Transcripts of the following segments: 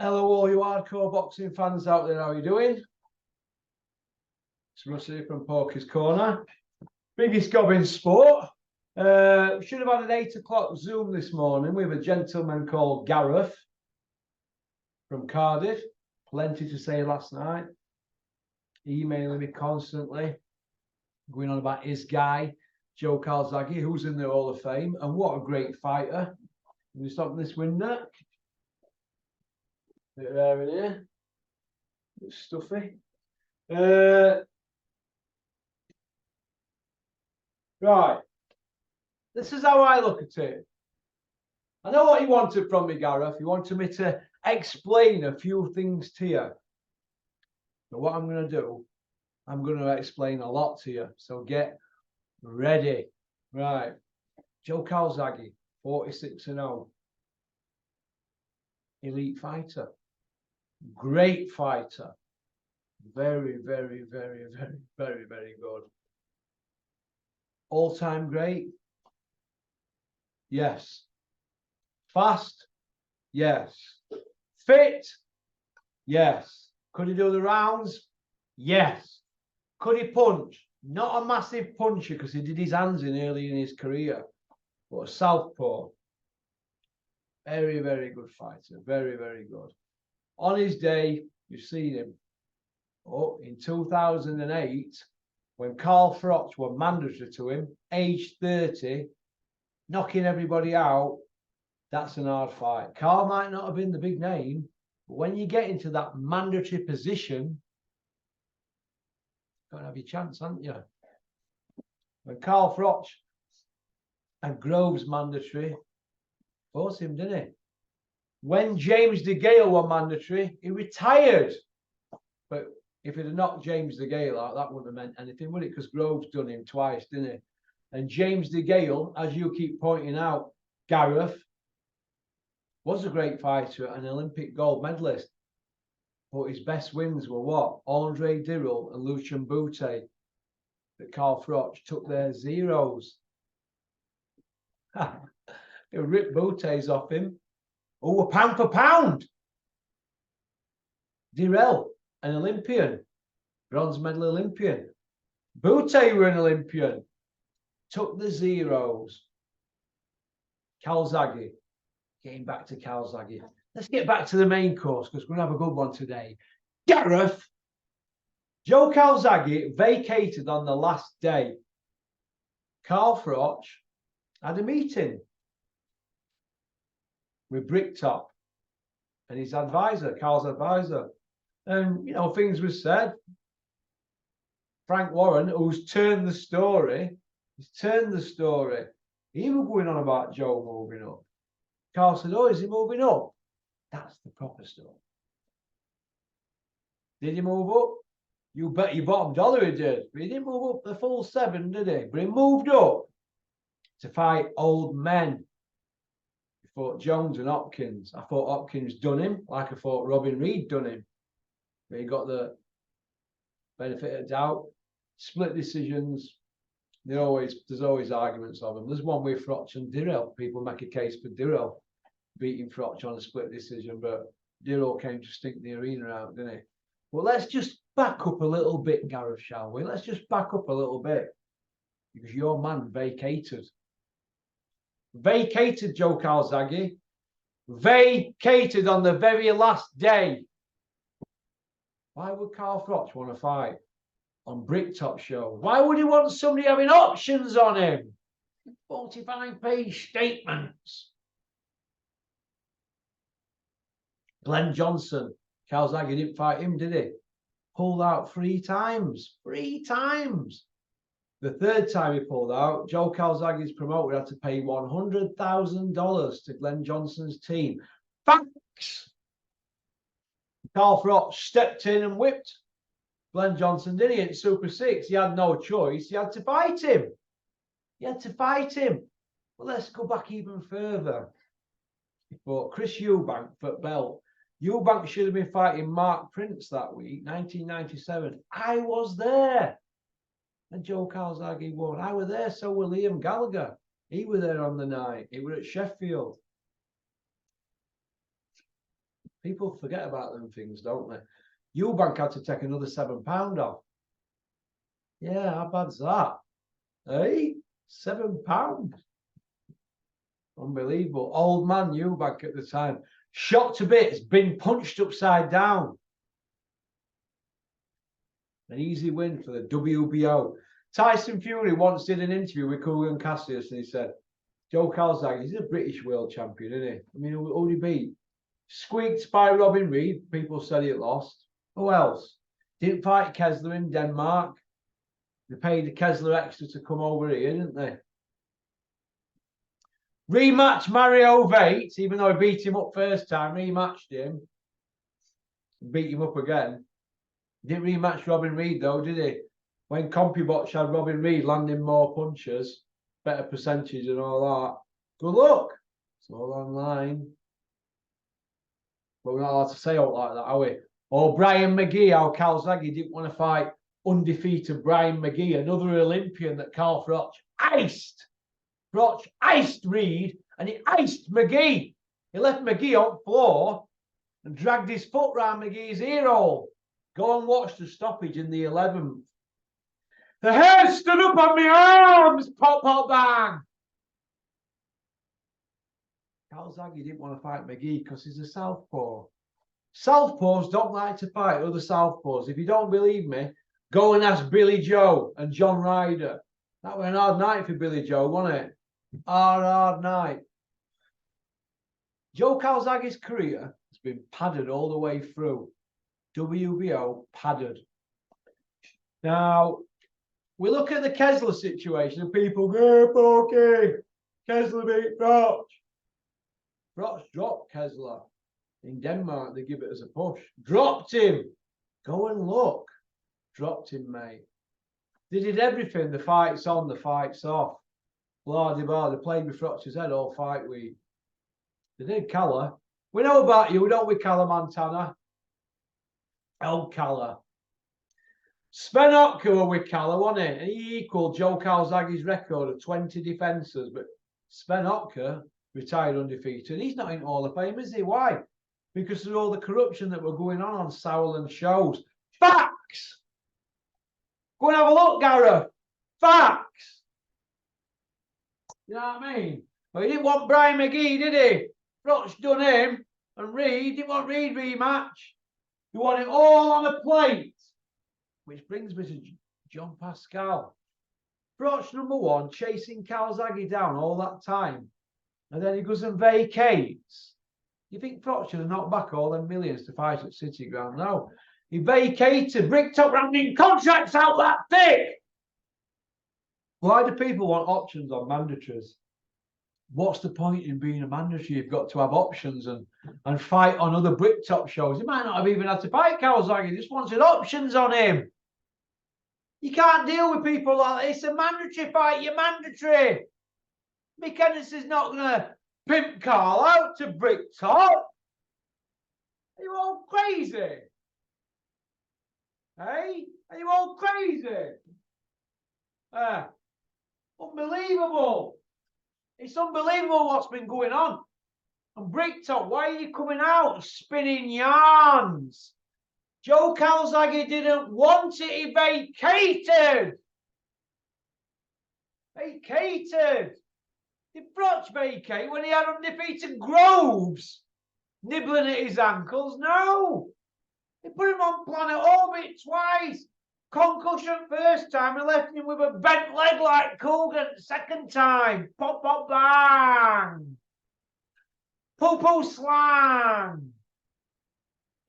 Hello, all you hardcore boxing fans out there. How are you doing? It's Russ here from Porky's Corner. Biggest gob in sport. Should have had an 8 o'clock Zoom this morning with a gentleman called Gareth from Cardiff. Plenty to say last night. Emailing me constantly, going on about his guy, Joe Calzaghe, who's in the Hall of Fame, and what a great fighter. Can we stop this window? Bit there in here. Bit stuffy. Right. This is how I look at it. I know what you wanted from me, Gareth. You wanted me to explain a few things to you. So what I'm going to do, I'm going to explain a lot to you. So get ready. Right. Joe Calzaghe, 46-0. Elite fighter. Great fighter. Very, very, very, very, very, very good. All-time great? Yes. Fast? Yes. Fit? Yes. Could he do the rounds? Yes. Could he punch? Not a massive puncher because he did his hands in early in his career, but a southpaw. Very, very good fighter. Very, very good. On his day, you've seen him. Oh, in 2008, when Carl Froch were mandatory to him, age 30, knocking everybody out, that's an hard fight. Carl might not have been the big name, but when you get into that mandatory position, you've got to have your chance, haven't you? When Carl Froch and Groves mandatory, forced him, didn't he? When James DeGale were mandatory, he retired. But if he'd have knocked James DeGale out, that wouldn't have meant anything, would it? Because Groves done him twice, didn't he? And James DeGale, as you keep pointing out, Gareth, was a great fighter, an Olympic gold medalist. But his best wins were what? Andre Dirrell and Lucian Bute. That Carl Froch took their zeros. He ripped Bute's off him. Oh, pound for pound. Dirrell, an Olympian, bronze medal Olympian. Bute were an Olympian. Took the zeros. Calzaghe. Getting back to Calzaghe. Let's get back to the main course because we're going to have a good one today. Gareth. Joe Calzaghe vacated on the last day. Carl Froch had a meeting with Bricktop and his advisor, Carl's advisor. And, you know, things were said. Frank Warren, who's turned the story, he was going on about Joe moving up. Carl said, oh, is he moving up? That's the proper story. Did he move up? You bet your bottom dollar he did. But he didn't move up the full 7, did he? But he moved up to fight old men. He fought Jones and Hopkins. I thought Hopkins done him, like I thought Robin Reed done him. But he got the benefit of doubt. Split decisions. There's always arguments of them. There's one with Froch and Dirrell. People make a case for Dirrell beating Froch on a split decision, but Dirrell came to stink the arena out, didn't he? Well, let's just back up a little bit, Gareth, shall we? Let's just back up a little bit. Because your man vacated. Vacated Joe Calzaghe. Vacated on the very last day. Why would Carl Froch want to fight on Bricktop show? Why would he want somebody having options on him? 45-page statements. Glenn Johnson. Calzaghe didn't fight him, did he? Pulled out 3 times. 3 times. The 3rd time he pulled out, Joe Calzaghe's promoter had to pay $100,000 to Glenn Johnson's team. Facts! Carl Froch stepped in and whipped Glenn Johnson, didn't he? At Super 6. He had no choice. He had to fight him. Well, let's go back even further. He fought Chris Eubank for belt. Eubank should have been fighting Mark Prince that week, 1997. I was there. And Joe Calzaghe won. I was there, so were Liam Gallagher. He was there on the night. He was at Sheffield. People forget about them things, don't they? Eubank had to take another £7 off. Yeah, how bad's that? Hey, £7. Unbelievable. Old man Eubank at the time. Shot to bits, been punched upside down. An easy win for the WBO. Tyson Fury once did an interview with Kugan Cassius and he said, Joe Calzaghe, he's a British world champion, isn't he? I mean, who did he beat? Squeaked by Robin Reed. People said he lost. Who else? Didn't fight Kessler in Denmark. They paid Kessler extra to come over here, didn't they? Rematch Mario Vates, even though I beat him up first time, rematched him. Beat him up again. Didn't rematch Robin Reed though, did he? When CompuBotch had Robin Reed landing more punches, better percentage and all that. Good luck. It's all online. But we're not allowed to say out like that, are we? Or Brian McGee, how Calzaghe didn't want to fight undefeated Brian McGee, another Olympian that Carl Froch iced. Froch iced Reed and he iced McGee. He left McGee on the floor and dragged his foot round McGee's ear hole. Go and watch the stoppage in the 11th. The hair stood up on my arms, pop, pop, bang. Calzaghe didn't want to fight McGee because he's a southpaw. Southpaws don't like to fight other southpaws. If you don't believe me, go and ask Billy Joe and John Ryder. That was an hard night for Billy Joe, wasn't it? Hard night. Joe Calzaghe's career has been padded all the way through. WBO padded. Now, we look at the Kessler situation and people go, okay, Kessler beat Froch. Froch dropped Kessler. In Denmark, they give it as a push. Dropped him. Go and look. Dropped him, mate. They did everything. The fight's on, the fight's off. Blah, de blah. They played with Froch's head all fight week. They did Calla. We know about you, don't we, Calla Montana? El Calla. Sven Otka were with Calla, wasn't it? And he equalled Joe Calzaghe's record of 20 defences. But Sven Otka retired undefeated. He's not in Hall of Fame, is he? Why? Because of all the corruption that were going on Sauerland shows. Facts! Go and have a look, Gareth. Facts! You know what I mean? Well, he didn't want Brian McGee, did he? Froch done him. And Reed didn't want Reed rematch. He wanted it all on a plate. Which brings me to John Pascal. Froch, number one, chasing Calzaghe down all that time. And then he goes and vacates. You think Froch should have knocked back all them millions to fight at City Ground? No. He vacated. Bricktop rounding contracts out that thick. Why do people want options on mandatories? What's the point in being a mandatory? You've got to have options and fight on other Bricktop shows. He might not have even had to fight Calzaghe. He just wanted options on him. You can't deal with people like that. It's a mandatory fight. You're mandatory. Mick Ennis is not going to pimp Carl out to Bricktop. Are you all crazy? Hey? Are you all crazy? Unbelievable. It's unbelievable what's been going on. And Bricktop, why are you coming out spinning yarns? Joe Calzaghe didn't want it. He vacated. Vacated. Did Froch vacate when he had undefeated Groves nibbling at his ankles? No. He put him on planet orbit twice. Concussion first time and left him with a bent leg like Coogan second time. Pop, pop, bang. Poo-poo slang.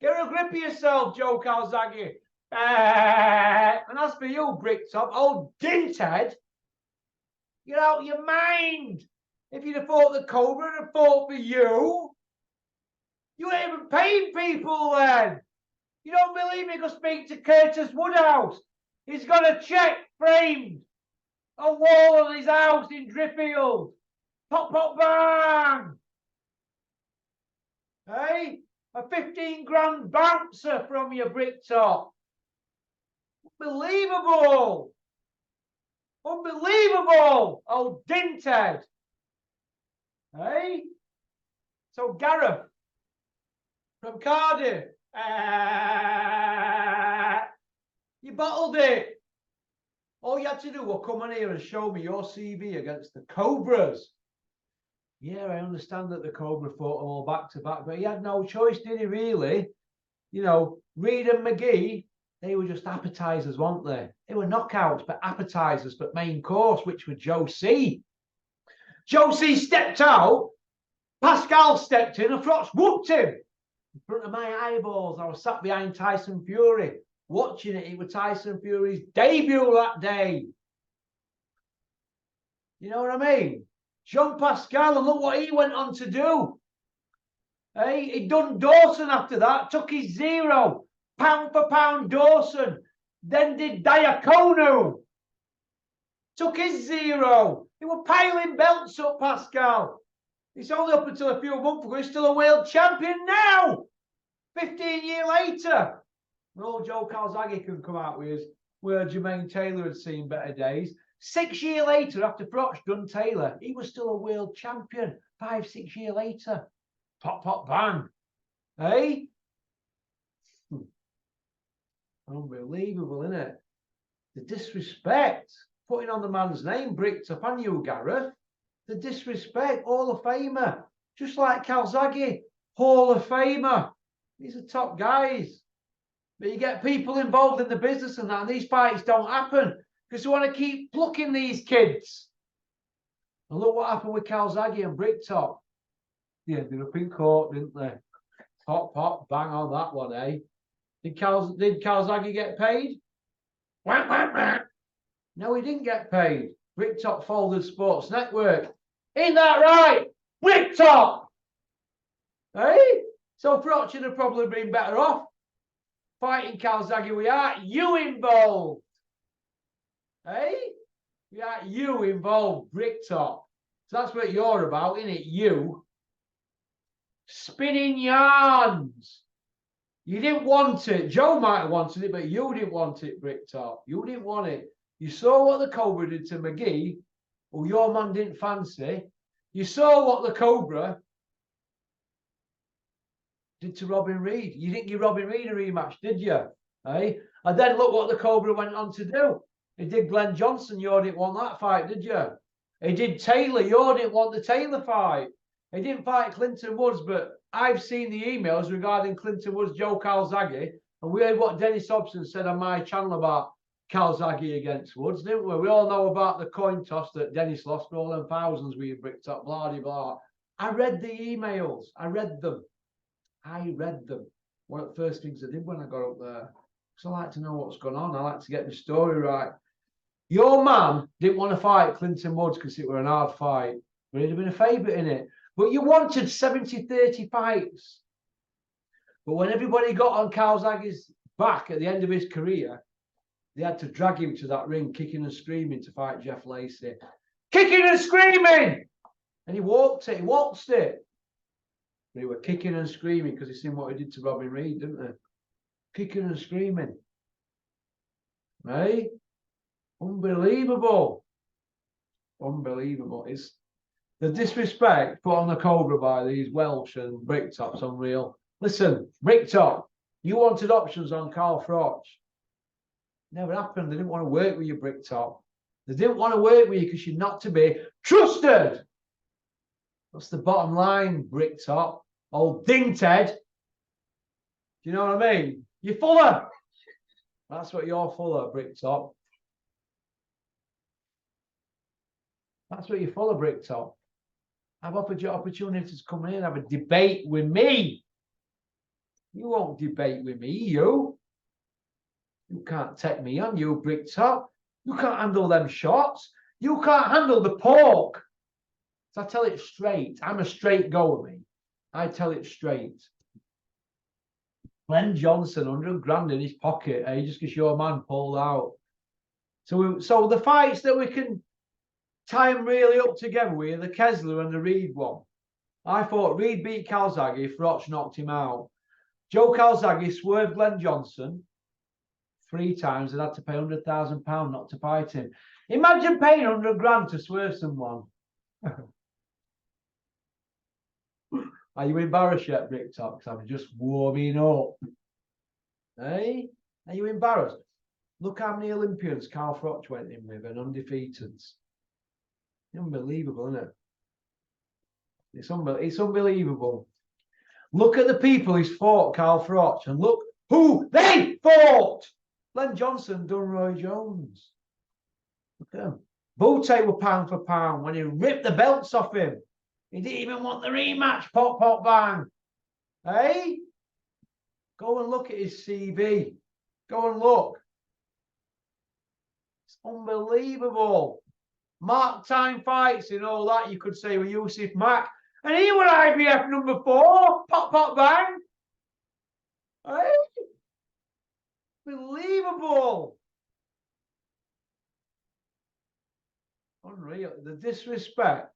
Get a grip of yourself, Joe Calzaghe. And as for you, Bricktop, old dinthead, you're out of your mind. If you'd have fought the Cobra, I'd have fought for you. You ain't even paying people then. You don't believe me? Go speak to Curtis Woodhouse. He's got a cheque framed on wall of his house in Driffield. Pop, pop, bang. Hey? A 15 grand bouncer from your Bricktop. Unbelievable. Unbelievable. Oh, dinthead. Hey? So, Gareth, from Cardiff. You bottled it. All you had to do was come on here and show me your CV against the Cobras. Yeah, I understand that the Cobra fought them all back to back, but he had no choice, did he really? You know, Reed and McGee, they were just appetizers, weren't they? They were knockouts, but appetizers, but main course, which were Joe C. Joe C stepped out, Pascal stepped in, and Froch whooped him in front of my eyeballs. I was sat behind Tyson Fury, watching it. It was Tyson Fury's debut that day. You know what I mean? Jean Pascal, and look what he went on to do. Hey, he done Dawson after that, took his 0, pound for pound Dawson, then did Diacono, took his 0. He was piling belts up, Pascal. He's only up until a few months ago. He's still a world champion now. 15 years later. And old Joe Calzaghe can come out with his, where Jermaine Taylor had seen better days. 6 years later, after Froch done Taylor, he was still a world champion. 5, 6 years later. Pop, pop, bang. Hey? Unbelievable, isn't it? The disrespect. Putting on the man's name, Bricktop, and you, Gareth. The disrespect. Hall of Famer. Just like Calzaghe. Hall of Famer. These are top guys. But you get people involved in the business and that, and these fights don't happen because they want to keep plucking these kids. And look what happened with Calzaghe and Bricktop. They ended up in court, didn't they? Pop, pop, bang on that one, eh? Did Calzaghe get paid? Wah, wah, wah. No, he didn't get paid. Bricktop folded Sports Network. Ain't that right? Bricktop! Eh? So Froch should have probably been better off fighting Calzaghe. We are you involved. Eh? We are you involved, Bricktop. So that's what you're about, isn't it? You. Spinning yarns. You didn't want it. Joe might have wanted it, but you didn't want it, Bricktop. You didn't want it. You saw what the Cobra did to McGee, who your man didn't fancy. You saw what the Cobra did to Robin Reed. You didn't give Robin Reed a rematch, did you? Eh? And then look what the Cobra went on to do. He did Glenn Johnson. You didn't want that fight, did you? He did Taylor. You didn't want the Taylor fight. He didn't fight Clinton Woods, but I've seen the emails regarding Clinton Woods, Joe Calzaghe, and we heard what Dennis Hobson said on my channel about Calzaghe against Woods, didn't we? We all know about the coin toss that Dennis lost for all them thousands we Bricktop, blah, blah, blah. I read the emails. I read them. One of the first things I did when I got up there. Because I like to know what's going on. I like to get the story right. Your man didn't want to fight Clinton Woods because it were an hard fight. But he'd have been a favourite in it. But you wanted 70-30 fights. But when everybody got on Calzaghe's back at the end of his career, they had to drag him to that ring, kicking and screaming to fight Jeff Lacey. Kicking and screaming! And he walked it. He waltzed it. But he were kicking and screaming because he seen what he did to Robin Reed, didn't they? Kicking and screaming. Right? Unbelievable. Unbelievable. It's the disrespect put on the Cobra by these Welsh and Bricktop's unreal. Listen, Bricktop, you wanted options on Carl Froch. Never happened. They didn't want to work with you, Bricktop. They didn't want to work with you because you're not to be trusted. That's the bottom line, Bricktop. Old Dingted. Do you know what I mean? You're full of. That's what you're full of, Bricktop. That's what you're full of, Bricktop. I've offered you opportunities to come in and have a debate with me. You won't debate with me, you. You can't take me on, you Bricktop. You can't handle them shots. You can't handle the pork. So I tell it straight. I'm a straight goer, me. I tell it straight. Glenn Johnson, 100 grand in his pocket, just because your man pulled out. So the fights that we can tie them really up together with the Kessler and the Reed one. I thought Reed beat Calzaghe, Froch knocked him out. Joe Calzaghe swerved Glenn Johnson 3 times and had to pay £100,000 not to fight him. Imagine paying 100 grand to swerve someone. Are you embarrassed yet, Bricktop? Because I'm just warming up. Hey? Are you embarrassed? Look how many Olympians Carl Froch went in with and undefeated. Unbelievable, isn't it? It's unbelievable. Look at the people he's fought, Carl Froch, and look who they fought. Len Johnson done Roy Jones. Look at him. Boutte were pound for pound when he ripped the belts off him. He didn't even want the rematch, pop, pop, bang. Hey? Go and look at his CV. Go and look. It's unbelievable. Mark time fights and all that, you could say, with Yusuf Mack. And he was IBF number 4. Pop, pop, bang. Hey? Unbelievable. Unreal. The disrespect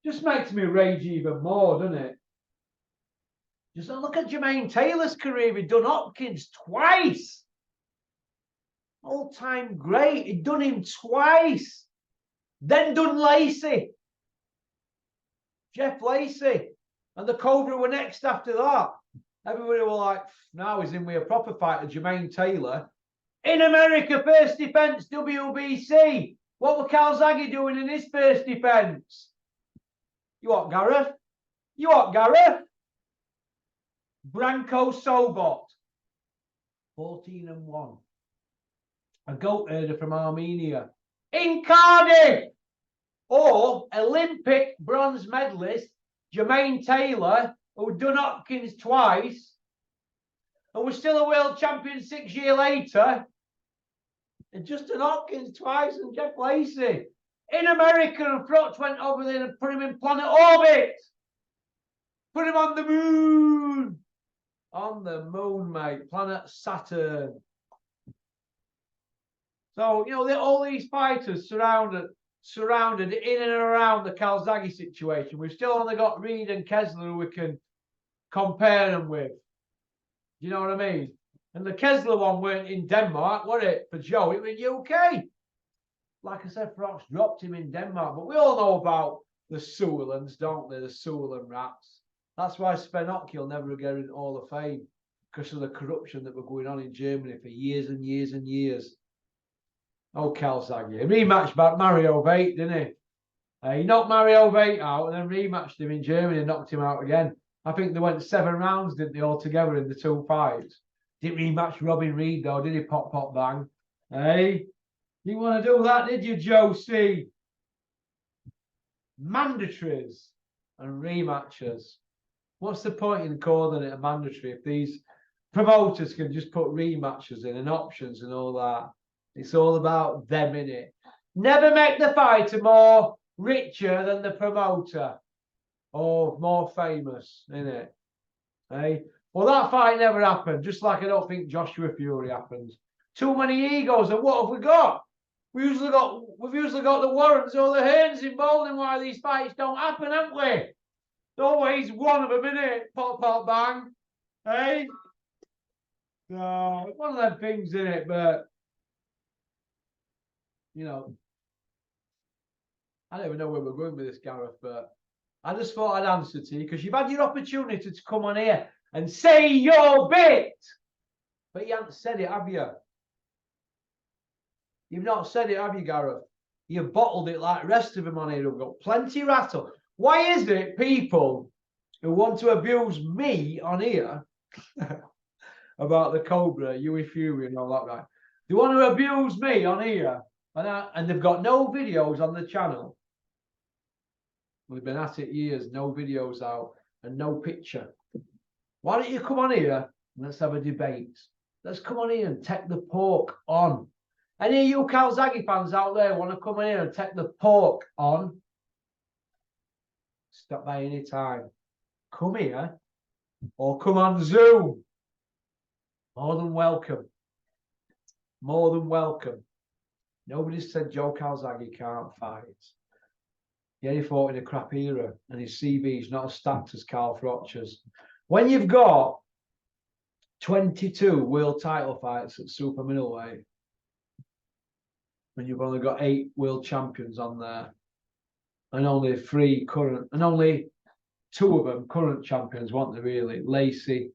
just makes me rage even more, doesn't it? Just look at Jermaine Taylor's career. He'd done Hopkins twice. All-time great. He'd done him twice. Then done Lacey. Jeff Lacey. And the Cobra were next after that. Everybody were like, now he's in with a proper fighter, Jermaine Taylor. In America, first defense, WBC. What were Calzaghe doing in his first defense? You what, Gareth? You what, Gareth? Branko Sobot. 14-1. A goat herder from Armenia. In Cardiff. Or Olympic bronze medalist, Jermaine Taylor, who done Hopkins twice, and was still a world champion 6 years later. And Justin Hopkins twice and Jeff Lacey. In America, and Froch went over there and put him in planet orbit. Put him on the moon. On the moon, mate. Planet Saturn. So, you know, all these fighters surrounded in and around the Calzaghe situation. We've still only got Reed and Kessler who we can compare them with. You know what I mean? And the Kessler one weren't in Denmark, was it? For Joe, it was in UK. Like I said, Froch dropped him in Denmark. But we all know about the Sewellans, don't they? The Sewellan rats. That's why Sven will never get in Hall of Fame, because of the corruption that were going on in Germany for years and years and years. Oh, Calzaghe. He rematched back Mario Veit, didn't he? He knocked Mario Veit out and then rematched him in Germany and knocked him out again. I think they went 7 rounds, didn't they, all together in the 2 fights? Didn't rematch Robin Reed, though, did he? Pop, pop, bang. Hey? You want to do that, did you, Josie? Mandatories and rematches. What's the point in calling it a mandatory if these promoters can just put rematches in and options and all that? It's all about them, innit? Never make the fighter more richer than the promoter or more famous, innit? Hey? Well, that fight never happened, just like I don't think Joshua Fury happened. Too many egos, and what have we got? We've usually got the Warrens or the Hearns involved in why these fights don't happen, haven't we? There's always one of them, innit? Pop, pop, bang. Hey? No, it's one of them things, innit? But you know, I don't even know where we're going with this, Gareth, but I just thought I'd answer to you because you've had your opportunity to come on here and say your bit, but you haven't said it, have you? You've not said it, have you, Gareth? You've bottled it like the rest of them on here who've got plenty rattle. Why is it people who want to abuse me on here about the Cobra, Huey Fury and all that, right? They want to abuse me on here. And they've got no videos on the channel. We've been at it years, no videos out and no picture. Why don't you come on here and let's have a debate? Let's come on here and take the pork on. Any of you Calzaghe fans out there want to come in here and take the pork on? Stop by any time. Come here or come on Zoom. More than welcome. More than welcome. Nobody said Joe Calzaghe can't fight. Yeah, he fought in a crap era, and his CV is not as stacked as Carl Froch's. When you've got 22 world title fights at super middleweight, when you've only got 8 world champions on there, and only 3 current, and only two of them current champions, weren't they really? Lacey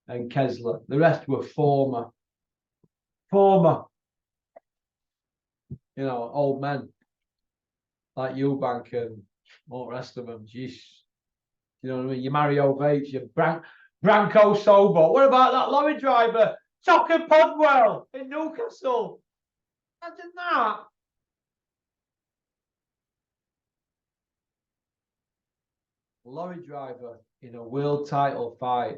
and Kessler. The rest were former, old men like Eubank and all the rest of them. Jeez. You know what I mean? Your Mario Bates, your Branko Sobo. What about that lorry driver, Tucker Podwell in Newcastle? Imagine that. Lorry driver in a world title fight.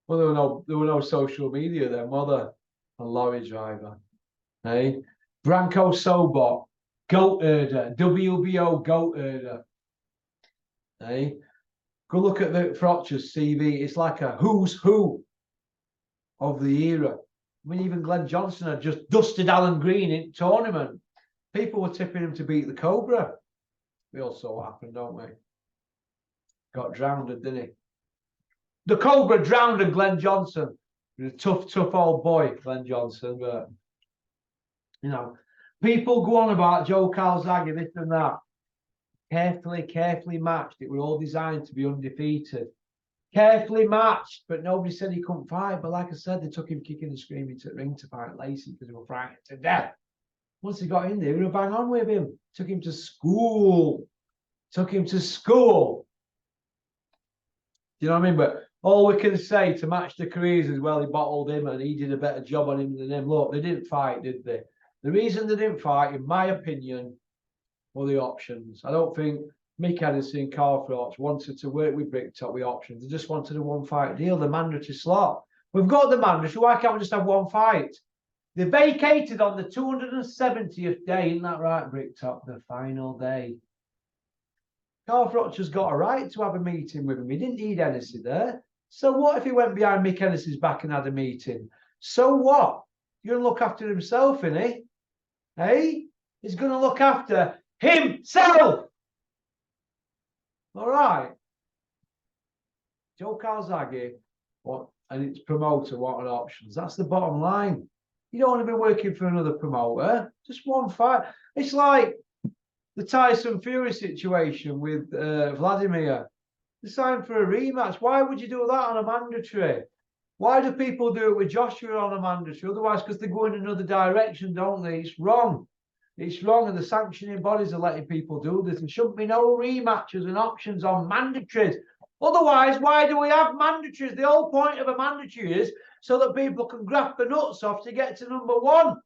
Well, there were no social media then, were there? A lorry driver. Hey? Branko Sobot, goat herder, WBO goat herder. Hey? Go look at the Froch's CV. It's like a who's who of the era. I mean, even Glenn Johnson had just dusted Alan Green in tournament. People were tipping him to beat the Cobra. We all saw what happened, don't we? Got drowned, didn't he? The Cobra drowned Glenn Johnson. He was a tough old boy, Glenn Johnson. But, people go on about Joe Calzaghe, this and that. Carefully matched. It was all designed to be undefeated. Carefully matched, but nobody said he couldn't fight. But like I said, they took him kicking and screaming to the ring to fight Lacey because they were frightened to death. Once he got in there, we were bang on with him. Took him to school. Do you know what I mean? But all we can say to match the careers is, well, he bottled him and he did a better job on him than him. Look, they didn't fight, did they? The reason they didn't fight, in my opinion, were the options. I don't think Mick Hennessy and Carl Froch wanted to work with Bricktop with options. They just wanted a one-fight deal, the mandatory slot. We've got the mandatory. Why can't we just have one fight? They vacated on the 270th day. Isn't that right, Bricktop? The final day. Carl Froch has got a right to have a meeting with him. He didn't need Hennessy there. So what if he went behind Mick Hennessy's back and had a meeting? So what? You're going to look after himself, innit? Hey? He's going to look after himself. All right. Joe Calzaghe and its promoter wanted options. That's the bottom line. You don't want to be working for another promoter. Just one fight. It's like the Tyson Fury situation with Vladimir. They signed for a rematch. Why would you do that on a mandatory? Why do people do it with Joshua on a mandatory? Otherwise, because they go in another direction, don't they? It's wrong. It's wrong, and the sanctioning bodies are letting people do this. There shouldn't be no rematches and options on mandatories. Otherwise, why do we have mandatories? The whole point of a mandatory is so that people can graft the nuts off to get to number one.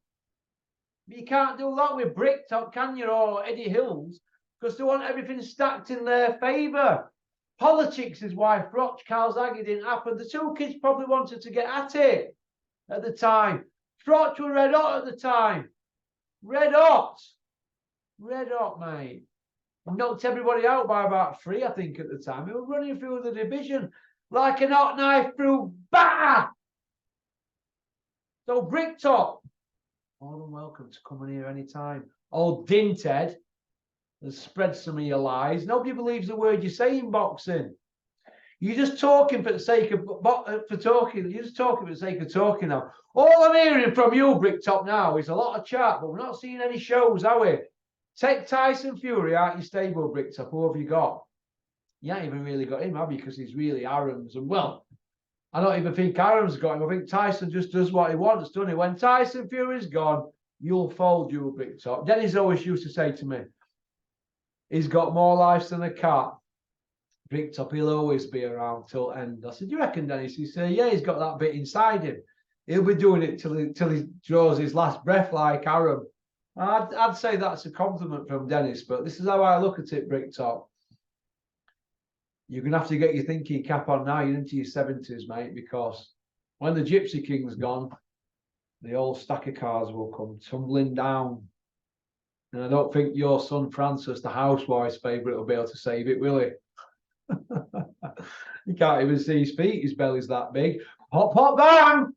But you can't do that with Bricktop, can you, or Eddie Hills, because they want everything stacked in their favour. Politics is why Froch, Calzaghe didn't happen. The two kids probably wanted to get at it at the time. Froch were red hot at the time. Red hot, mate. And knocked everybody out by about 3, I think, at the time. They were running through the division like an hot knife through batter. So Bricktop, more than welcome to come in here anytime. Old Dinted has spread some of your lies. Nobody believes the word you say in boxing. You're just talking for the sake of talking. You're just talking for the sake of talking now. All I'm hearing from you, Bricktop, now is a lot of chat, but we're not seeing any shows, are we? Take Tyson Fury out your stable, Bricktop. Who have you got? You ain't even really got him, have you? Because he's really Aram's. And well, I don't even think Aram's got him. I think Tyson just does what he wants, doesn't he? When Tyson Fury's gone, you'll fold, you, Bricktop. Dennis always used to say to me, he's got more lives than a cat. Bricktop, he'll always be around till end. I said, you reckon, Dennis? He said, yeah, he's got that bit inside him. He'll be doing it till he draws his last breath like Aram. I'd say that's a compliment from Dennis, but this is how I look at it, Bricktop. You're going to have to get your thinking cap on now. You're into your 70s, mate, because when the Gypsy King's gone, the old stack of cards will come tumbling down. And I don't think your son Francis, the housewife's favourite, will be able to save it, will he? You can't even see his feet. His belly's that big. Pop, pop, bang!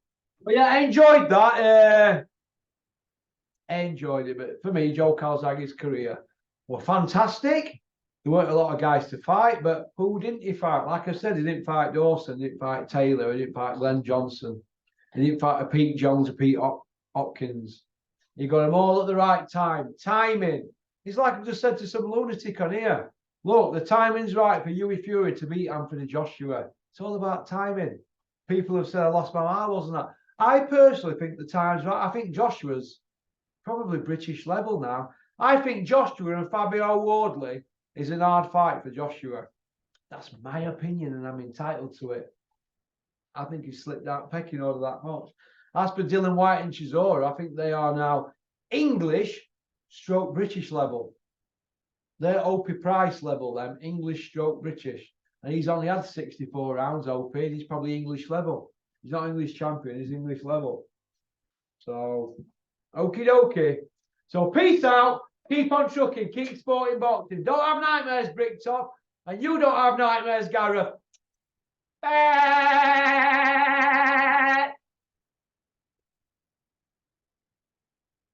But yeah, I enjoyed that. I enjoyed it. But for me, Joe Calzaghe's career was fantastic. There weren't a lot of guys to fight, but who didn't he fight? Like I said, he didn't fight Dawson, he didn't fight Taylor, he didn't fight Glenn Johnson, he didn't fight Pete Jones or Pete Hopkins. He got them all at the right time. Timing. It's like I've just said to some lunatic on here. Look, the timing's right for Hughie Fury to beat Anthony Joshua. It's all about timing. People have said I lost my marbles and that. I personally think the time's right. I think Joshua's probably British level now. I think Joshua and Fabio Wardley is an hard fight for Joshua. That's my opinion, and I'm entitled to it. I think he slipped out pecking order that much. As for Dylan White and Chisora, I think they are now English stroke British level. They're Opie Price level, them English stroke British. And he's only had 64 rounds, Opie. He's probably English level. He's not English champion, he's English level. So, okie dokie. So, peace out. Keep on trucking. Keep sporting boxing. Don't have nightmares, Bricktop. And you don't have nightmares, Gareth.